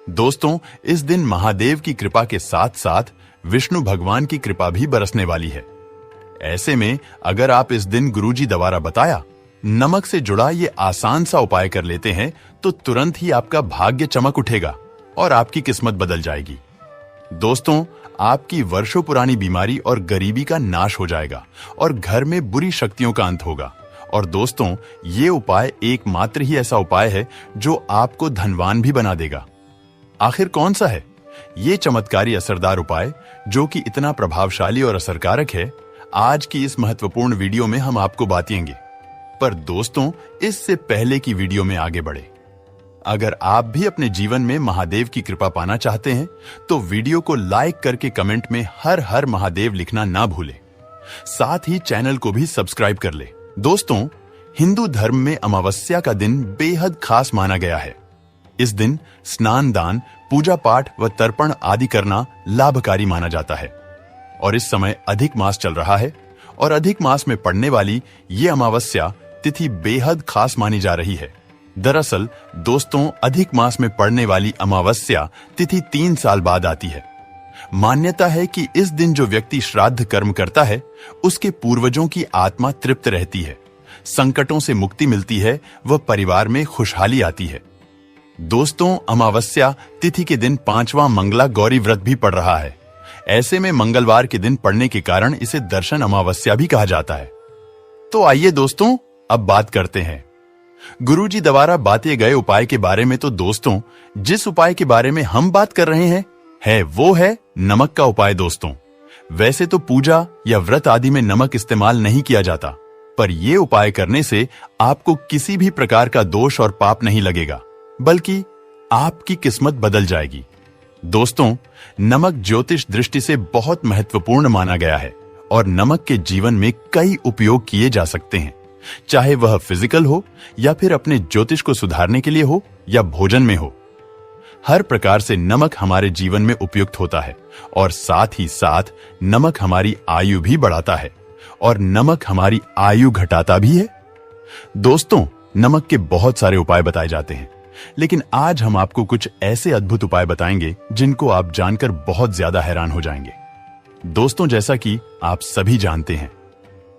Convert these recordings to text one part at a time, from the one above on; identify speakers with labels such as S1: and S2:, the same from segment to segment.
S1: दोस्तों, इस दिन महादेव की कृपा के साथ साथ विष्णु भगवान की कृपा भी बरसने वाली है। ऐसे में अगर आप इस दिन गुरुजी द्वारा बताया नमक से जुड़ा ये आसान सा उपाय कर लेते हैं तो तुरंत ही आपका भाग्य चमक उठेगा और आपकी किस्मत बदल जाएगी। दोस्तों, आपकी वर्षों पुरानी बीमारी और गरीबी का नाश हो जाएगा और घर में बुरी शक्तियों का अंत होगा। और दोस्तों, ये उपाय एकमात्र ही ऐसा उपाय है जो आपको धनवान भी बना देगा। आखिर कौन सा है ये चमत्कारी असरदार उपाय जो कि इतना प्रभावशाली और असरकारक है? आज की इस महत्वपूर्ण वीडियो में हम आपको बताएंगे। पर दोस्तों, इससे पहले की वीडियो में आगे बढ़े, अगर आप भी अपने जीवन में महादेव की कृपा पाना चाहते हैं तो वीडियो को लाइक करके कमेंट में हर हर महादेव लिखना ना भूलें। साथ ही चैनल को भी सब्सक्राइब कर ले। दोस्तों, हिंदू धर्म में अमावस्या का दिन बेहद खास माना गया है। इस दिन स्नान, दान, पूजा पाठ व तर्पण आदि करना लाभकारी माना जाता है। और इस समय अधिक मास चल रहा है और अधिक मास में पड़ने वाली ये अमावस्या तिथि बेहद खास मानी जा रही है। दरअसल दोस्तों, अधिक मास में पड़ने वाली अमावस्या तिथि 3 साल बाद आती है। मान्यता है कि इस दिन जो व्यक्ति श्राद्ध कर्म करता है उसके पूर्वजों की आत्मा तृप्त रहती है, संकटों से मुक्ति मिलती है व परिवार में खुशहाली आती है। दोस्तों, अमावस्या तिथि के दिन 5वां मंगला गौरी व्रत भी पड़ रहा है। ऐसे में मंगलवार के दिन पड़ने के कारण इसे दर्शन अमावस्या भी कहा जाता है। तो आइए दोस्तों, अब बात करते हैं गुरुजी द्वारा बाते गए उपाय के बारे में। तो दोस्तों, जिस उपाय के बारे में हम बात कर रहे हैं वो है नमक का उपाय। दोस्तों, वैसे तो पूजा या व्रत आदि में नमक इस्तेमाल नहीं किया जाता, पर यह उपाय करने से आपको किसी भी प्रकार का दोष और पाप नहीं लगेगा, बल्कि आपकी किस्मत बदल जाएगी। दोस्तों, नमक ज्योतिष दृष्टि से बहुत महत्वपूर्ण माना गया है और नमक के जीवन में कई उपयोग किए जा सकते हैं, चाहे वह फिजिकल हो या फिर अपने ज्योतिष को सुधारने के लिए हो या भोजन में हो। हर प्रकार से नमक हमारे जीवन में उपयुक्त होता है और साथ ही साथ नमक हमारी आयु भी बढ़ाता है और नमक हमारी आयु घटाता भी है। दोस्तों, नमक के बहुत सारे उपाय बताए जाते हैं, लेकिन आज हम आपको कुछ ऐसे अद्भुत उपाय बताएंगे जिनको आप जानकर बहुत ज्यादा हैरान हो जाएंगे। दोस्तों, जैसा कि आप सभी जानते हैं,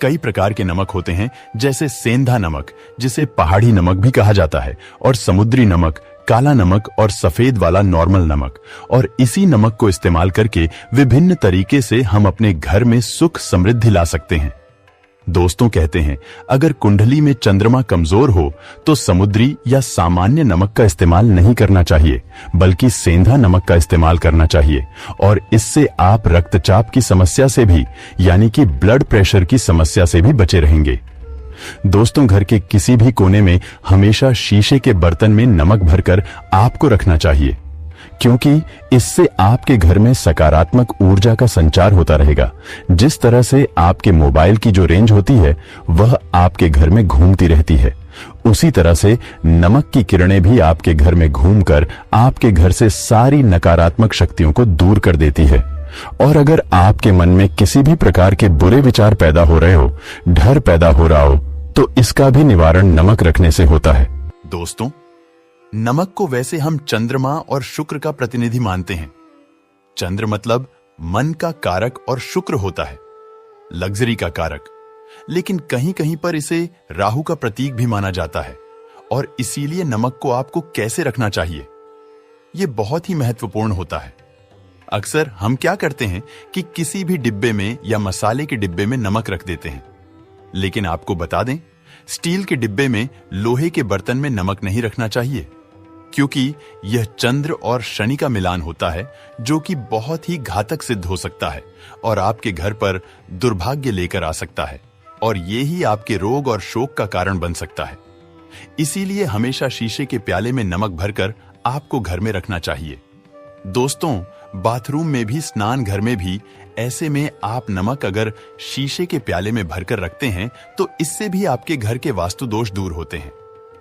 S1: कई प्रकार के नमक होते हैं, जैसे सेंधा नमक जिसे पहाड़ी नमक भी कहा जाता है, और समुद्री नमक, काला नमक और सफेद वाला नॉर्मल नमक। और इसी नमक को इस्तेमाल करके विभिन्न तरीके से हम अपने घर में सुख समृद्धि ला सकते हैं। दोस्तों, कहते हैं अगर कुंडली में चंद्रमा कमजोर हो तो समुद्री या सामान्य नमक का इस्तेमाल नहीं करना चाहिए, बल्कि सेंधा नमक का इस्तेमाल करना चाहिए। और इससे आप रक्तचाप की समस्या से भी, यानी कि ब्लड प्रेशर की समस्या से भी बचे रहेंगे। दोस्तों, घर के किसी भी कोने में हमेशा शीशे के बर्तन में नमक भरकर आपको रखना चाहिए, क्योंकि इससे आपके घर में सकारात्मक ऊर्जा का संचार होता रहेगा। जिस तरह से आपके मोबाइल की जो रेंज होती है वह आपके घर में घूमती रहती है, उसी तरह से नमक की किरणें भी आपके घर में घूमकर आपके घर से सारी नकारात्मक शक्तियों को दूर कर देती है। और अगर आपके मन में किसी भी प्रकार के बुरे विचार पैदा हो रहे हो, डर पैदा हो रहा हो, तो इसका भी निवारण नमक रखने से होता है। दोस्तों, नमक को वैसे हम चंद्रमा और शुक्र का प्रतिनिधि मानते हैं। चंद्र मतलब मन का कारक और शुक्र होता है लग्जरी का कारक, लेकिन कहीं कहीं पर इसे राहु का प्रतीक भी माना जाता है। और इसीलिए नमक को आपको कैसे रखना चाहिए, यह बहुत ही महत्वपूर्ण होता है। अक्सर हम क्या करते हैं कि किसी भी डिब्बे में या मसाले के डिब्बे में नमक रख देते हैं, लेकिन आपको बता दें, स्टील के डिब्बे में, लोहे के बर्तन में नमक नहीं रखना चाहिए, क्योंकि यह चंद्र और शनि का मिलान होता है, जो कि बहुत ही घातक सिद्ध हो सकता है और आपके घर पर दुर्भाग्य लेकर आ सकता है, और ये ही आपके रोग और शोक का कारण बन सकता है। इसीलिए हमेशा शीशे के प्याले में नमक भरकर आपको घर में रखना चाहिए। दोस्तों, बाथरूम में भी, स्नान घर में भी, ऐसे में आप नमक अगर शीशे के प्याले में भरकर रखते हैं तो इससे भी आपके घर के वास्तु दोष दूर होते हैं,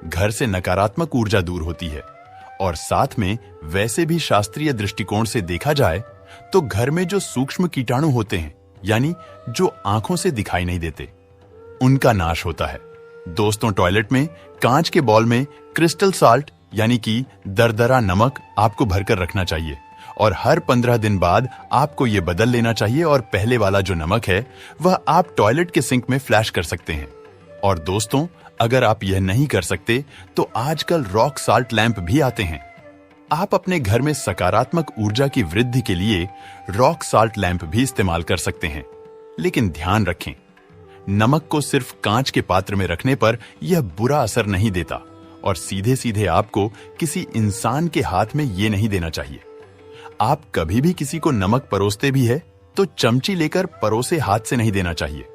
S1: घर से नकारात्मक ऊर्जा दूर होती है। और साथ में वैसे भी शास्त्रीय दृष्टिकोण से देखा जाए तो घर में जो सूक्ष्म कीटाणु होते हैं, यानी जो आंखों से दिखाई नहीं देते, उनका नाश होता है। दोस्तों, टॉयलेट में कांच के बॉल में क्रिस्टल साल्ट यानी कि दरदरा नमक आपको भरकर रखना चाहिए और हर 15 दिन बाद आपको ये बदल लेना चाहिए और पहले वाला जो नमक है वह आप टॉयलेट के सिंक में फ्लैश कर सकते हैं। और दोस्तों, अगर आप यह नहीं कर सकते तो आजकल रॉक साल्ट लैंप भी आते हैं। आप अपने घर में सकारात्मक ऊर्जा की वृद्धि के लिए रॉक साल्ट लैंप भी इस्तेमाल कर सकते हैं। लेकिन ध्यान रखें, नमक को सिर्फ कांच के पात्र में रखने पर यह बुरा असर नहीं देता और सीधे सीधे आपको किसी इंसान के हाथ में यह नहीं देना चाहिए। आप कभी भी किसी को नमक परोसते भी है तो चमची लेकर परोसे हाथ से नहीं देना चाहिए।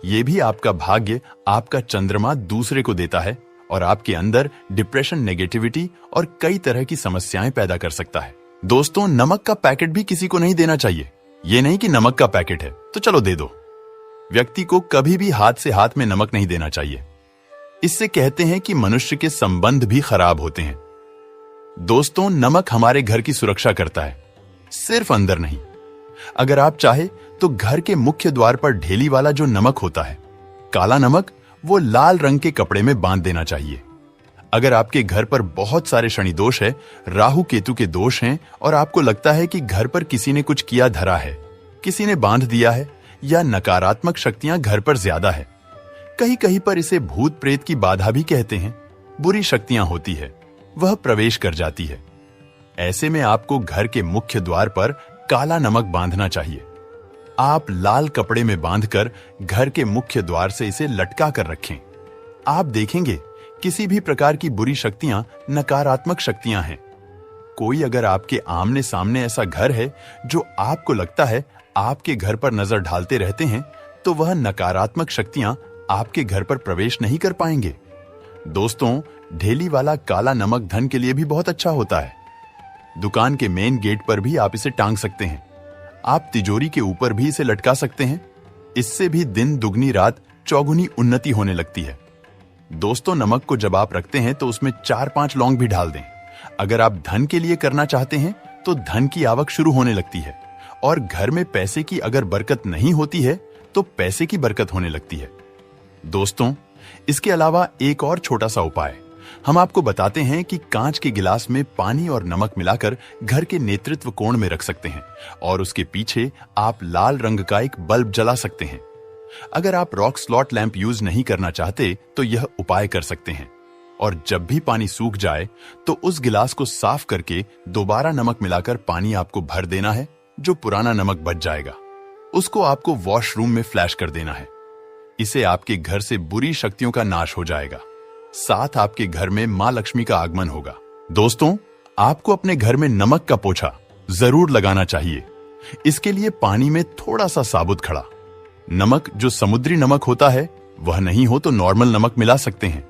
S1: यह भी आपका भाग्य, आपका चंद्रमा दूसरे को देता है और आपके अंदर डिप्रेशन, नेगेटिविटी और कई तरह की समस्याएं पैदा कर सकता है। दोस्तों, नमक का पैकेट भी किसी को नहीं देना चाहिए। यह नहीं कि नमक का पैकेट है तो चलो दे दो। व्यक्ति को कभी भी हाथ से हाथ में नमक नहीं देना चाहिए। इससे कहते हैं कि मनुष्य के संबंध भी खराब होते हैं। दोस्तों, नमक हमारे घर की सुरक्षा करता है, सिर्फ अंदर नहीं। अगर आप चाहे तो घर के मुख्य द्वार पर ढेली वाला जो नमक होता है, काला नमक, वो लाल रंग के कपड़े में बांध देना चाहिए। अगर आपके घर पर बहुत सारे शनि दोष है, राहु केतु के दोष हैं और आपको लगता है कि घर पर किसी ने कुछ किया धरा है, किसी ने बांध दिया है या नकारात्मक शक्तियां घर पर ज्यादा है, कहीं कहीं पर इसे भूत प्रेत की बाधा भी कहते हैं, बुरी शक्तियां होती है, वह प्रवेश कर जाती है। ऐसे में आपको घर के मुख्य द्वार पर काला नमक बांधना चाहिए। आप लाल कपड़े में बांधकर घर के मुख्य द्वार से इसे लटका कर रखें। आप देखेंगे किसी भी प्रकार की बुरी शक्तियां नकारात्मक शक्तियां हैं। कोई अगर आपके आमने सामने ऐसा घर है जो आपको लगता है आपके घर पर नजर डालते रहते हैं, तो वह नकारात्मक शक्तियां आपके घर पर प्रवेश नहीं कर पाएंगे। दोस्तों, ढेली वाला काला नमक धन के लिए भी बहुत अच्छा होता है। दुकान के मेन गेट पर भी आप इसे टांग सकते हैं। आप तिजोरी के ऊपर भी इसे लटका सकते हैं। इससे भी दिन दुगनी रात चौगुनी उन्नति होने लगती है। दोस्तों, नमक को जब आप रखते हैं तो उसमें 4-5 लौंग भी डाल दें। अगर आप धन के लिए करना चाहते हैं तो धन की आवक शुरू होने लगती है और घर में पैसे की अगर बरकत नहीं होती है तो पैसे की बरकत होने लगती है। दोस्तों, इसके अलावा एक और छोटा सा उपाय हम आपको बताते हैं कि कांच के गिलास में पानी और नमक मिलाकर घर के नेतृत्व कोण में रख सकते हैं और उसके पीछे आप लाल रंग का एक बल्ब जला सकते हैं। अगर आप रॉक स्लॉट लैंप यूज नहीं करना चाहते तो यह उपाय कर सकते हैं और जब भी पानी सूख जाए तो उस गिलास को साफ करके दोबारा नमक मिलाकर पानी आपको भर देना है। जो पुराना नमक बच जाएगा उसको आपको वॉशरूम में फ्लैश कर देना है। इसे आपके घर से बुरी शक्तियों का नाश हो जाएगा, साथ आपके घर में मां लक्ष्मी का आगमन होगा। दोस्तों, आपको अपने घर में नमक का पोछा जरूर लगाना चाहिए। इसके लिए पानी में थोड़ा सा साबुत खड़ा नमक, जो समुद्री नमक होता है, वह नहीं हो तो नॉर्मल नमक मिला सकते हैं,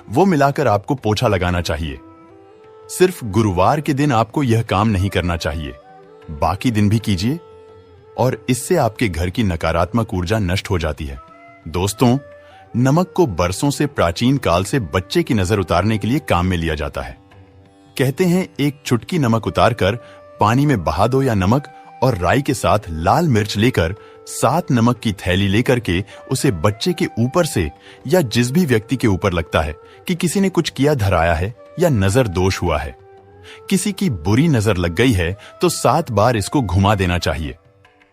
S1: वो मिलाकर आपको पोछा लगाना चाहिए। सिर्फ गुरुवार के दिन आपको यह काम नहीं करना चाहिए, बाकी दिन भी कीजिए और इससे आपके घर की नकारात्मक ऊर्जा नष्ट हो जाती है। दोस्तों, नमक को बरसों से प्राचीन काल से बच्चे की नजर उतारने के लिए काम में लिया जाता है। कहते हैं एक चुटकी नमक उतारकर पानी में बहा दो या नमक और राई के साथ लाल मिर्च लेकर 7 नमक की थैली लेकर के उसे बच्चे के ऊपर से या जिस भी व्यक्ति के ऊपर लगता है कि किसी ने कुछ किया धराया है या नजर दोष हुआ है, किसी की बुरी नजर लग गई है, तो 7 बार इसको घुमा देना चाहिए।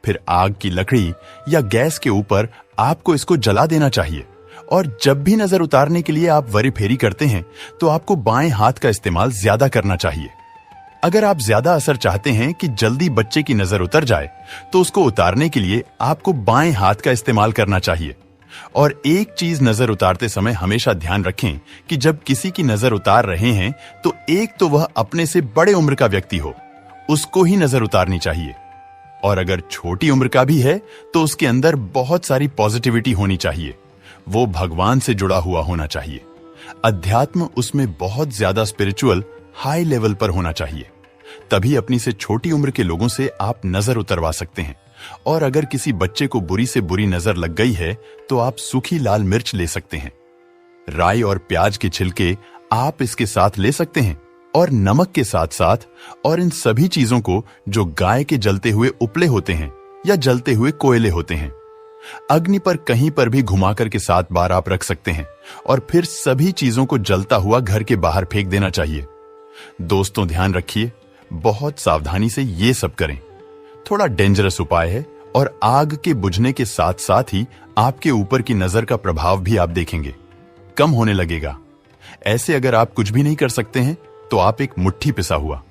S1: फिर आग की लकड़ी या गैस के ऊपर आपको इसको जला देना चाहिए और जब भी नजर उतारने के लिए आप वरी फेरी करते हैं तो आपको बाएं हाथ का इस्तेमाल ज्यादा करना चाहिए। अगर आप ज्यादा असर चाहते हैं कि जल्दी बच्चे की नजर उतर जाए तो उसको उतारने के लिए आपको बाएं हाथ का इस्तेमाल करना चाहिए। और एक चीज नजर उतारते समय हमेशा ध्यान रखें कि जब किसी की नजर उतार रहे हैं तो एक तो वह अपने से बड़े उम्र का व्यक्ति हो, उसको ही नजर उतारनी चाहिए, और अगर छोटी उम्र का भी है तो उसके अंदर बहुत सारी पॉजिटिविटी होनी चाहिए, वो भगवान से जुड़ा हुआ होना चाहिए, अध्यात्म उसमें बहुत ज्यादा स्पिरिचुअल हाई लेवल पर होना चाहिए। तभी अपनी से छोटी उम्र के लोगों से आप नजर उतरवा सकते हैं। और अगर किसी बच्चे को बुरी से बुरी नजर लग गई है तो आप सूखी लाल मिर्च ले सकते हैं, राई और प्याज के छिलके आप इसके साथ ले सकते हैं और नमक के साथ साथ, और इन सभी चीजों को जो गाय के जलते हुए उपले होते हैं या जलते हुए कोयले होते हैं, अग्नि पर कहीं पर भी घुमाकर के 7 बार आप रख सकते हैं और फिर सभी चीजों को जलता हुआ घर के बाहर फेंक देना चाहिए। दोस्तों ध्यान रखिए, बहुत सावधानी से ये सब करें। थोड़ा डेंजरस उपाय है और आग के बुझने के साथ साथ ही आपके ऊपर की नजर का प्रभाव भी आप देखेंगे कम होने लगेगा। ऐसे अगर आप कुछ भी नहीं कर सकते हैं तो आप एक मुट्ठी पिसा हुआ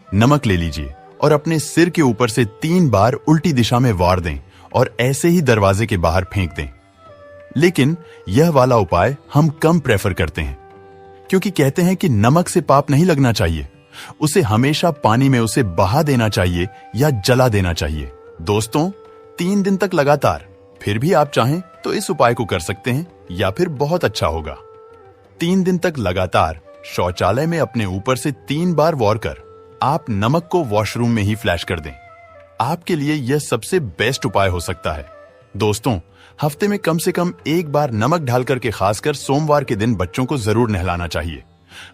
S1: नमक ले लीजिए और अपने सिर के ऊपर से 3 बार उल्टी दिशा में वार दें और ऐसे ही दरवाजे के बाहर फेंक दें। लेकिन यह वाला उपाय हम कम प्रेफर करते हैं, क्योंकि कहते हैं कि नमक से पाप नहीं लगना चाहिए, उसे हमेशा पानी में उसे बहा देना चाहिए या जला देना चाहिए। दोस्तों, 3 दिन तक लगातार, फिर भी आप चाहें तो इस उपाय को कर सकते हैं या फिर बहुत अच्छा होगा। 3 दिन तक लगातार शौचालय में अपने ऊपर से 3 बार वॉर कर आप नमक को वॉशरूम में ही फ्लैश कर दें। आपके लिए यह सबसे बेस्ट उपाय हो सकता है। दोस्तों, हफ्ते में कम से कम 1 बार नमक डालकर के खासकर सोमवार के दिन बच्चों को जरूर नहलाना चाहिए।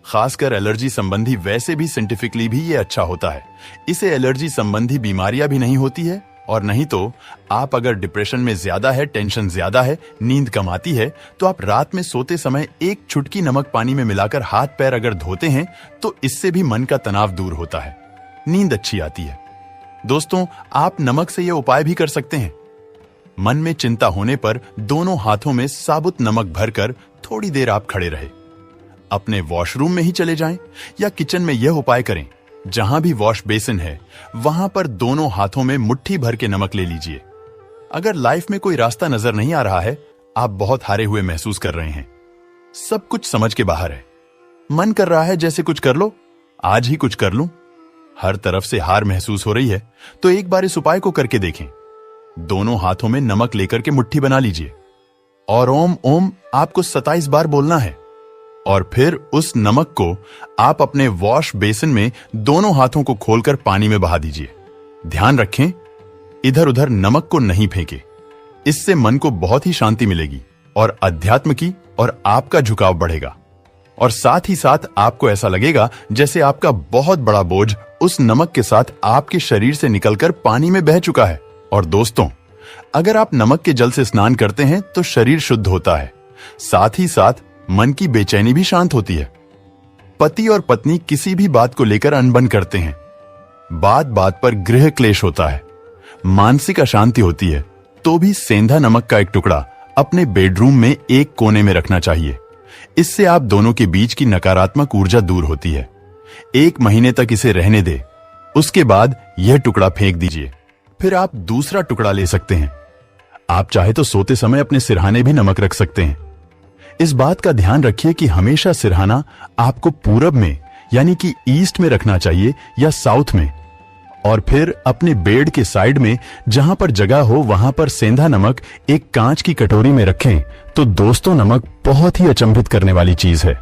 S1: खासकर एलर्जी संबंधी, वैसे भी साइंटिफिकली भी ये अच्छा होता है। इसे एलर्जी संबंधी बीमारियां भी नहीं होती है, और नहीं तो आप अगर डिप्रेशन में ज्यादा है, टेंशन ज्यादा है, नींद कम आती है, तो आप रात में सोते समय 1 चुटकी नमक पानी में मिलाकर हाथ पैर अगर धोते हैं तो इससे भी मन का तनाव दूर होता है, नींद अच्छी आती है। दोस्तों, आप नमक से यह उपाय भी कर सकते हैं। मन में चिंता होने पर दोनों हाथों में साबुत नमक भरकर थोड़ी देर आप खड़े रहे। अपने वॉशरूम में ही चले जाएं या किचन में यह उपाय करें। जहां भी वॉश बेसिन है वहां पर दोनों हाथों में मुट्ठी भर के नमक ले लीजिए। अगर लाइफ में कोई रास्ता नजर नहीं आ रहा है, आप बहुत हारे हुए महसूस कर रहे हैं, सब कुछ समझ के बाहर है, मन कर रहा है जैसे कुछ कर लो, आज ही कुछ कर लूं, हर तरफ से हार महसूस हो रही है, तो एक बार इस उपाय को करके देखें। दोनों हाथों में नमक लेकर के मुट्ठी बना लीजिए और ओम ओम आपको 27 बार बोलना है, और फिर उस नमक को आप अपने वॉश बेसिन में दोनों हाथों को खोलकर पानी में बहा दीजिए। ध्यान रखें, इधर उधर नमक को नहीं फेंके। इससे मन को बहुत ही शांति मिलेगी और अध्यात्म की और आपका झुकाव बढ़ेगा, और साथ ही साथ आपको ऐसा लगेगा जैसे आपका बहुत बड़ा बोझ उस नमक के साथ आपके शरीर से निकलकर पानी में बह चुका है। और दोस्तों, अगर आप नमक के जल से स्नान करते हैं तो शरीर शुद्ध होता है, साथ ही साथ मन की बेचैनी भी शांत होती है। पति और पत्नी किसी भी बात को लेकर अनबन करते हैं, बात बात पर गृह क्लेश होता है, मानसिक अशांति होती है, तो भी सेंधा नमक का एक टुकड़ा अपने बेडरूम में एक कोने में रखना चाहिए। इससे आप दोनों के बीच की नकारात्मक ऊर्जा दूर होती है। 1 महीने तक इसे रहने दे, उसके बाद यह टुकड़ा फेंक दीजिए। फिर आप दूसरा टुकड़ा ले सकते हैं। आप चाहे तो सोते समय अपने सिरहाने भी नमक रख सकते हैं। इस बात का ध्यान रखिए कि हमेशा सिरहाना आपको पूरब में यानी कि ईस्ट में रखना चाहिए या साउथ में, और फिर अपने बेड के साइड में जहां पर जगह हो वहां पर सेंधा नमक एक कांच की कटोरी में रखें। तो दोस्तों, नमक बहुत ही अचंभित करने वाली चीज है,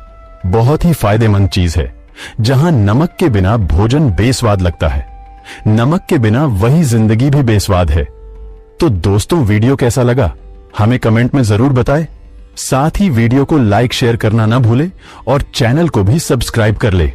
S1: बहुत ही फायदेमंद चीज है। जहां नमक के बिना भोजन बेस्वाद लगता है, नमक के बिना वही जिंदगी भी बेस्वाद है। तो दोस्तों, वीडियो कैसा लगा हमें कमेंट में जरूर बताएं। साथ ही वीडियो को लाइक शेयर करना ना भूलें और चैनल को भी सब्सक्राइब कर ले।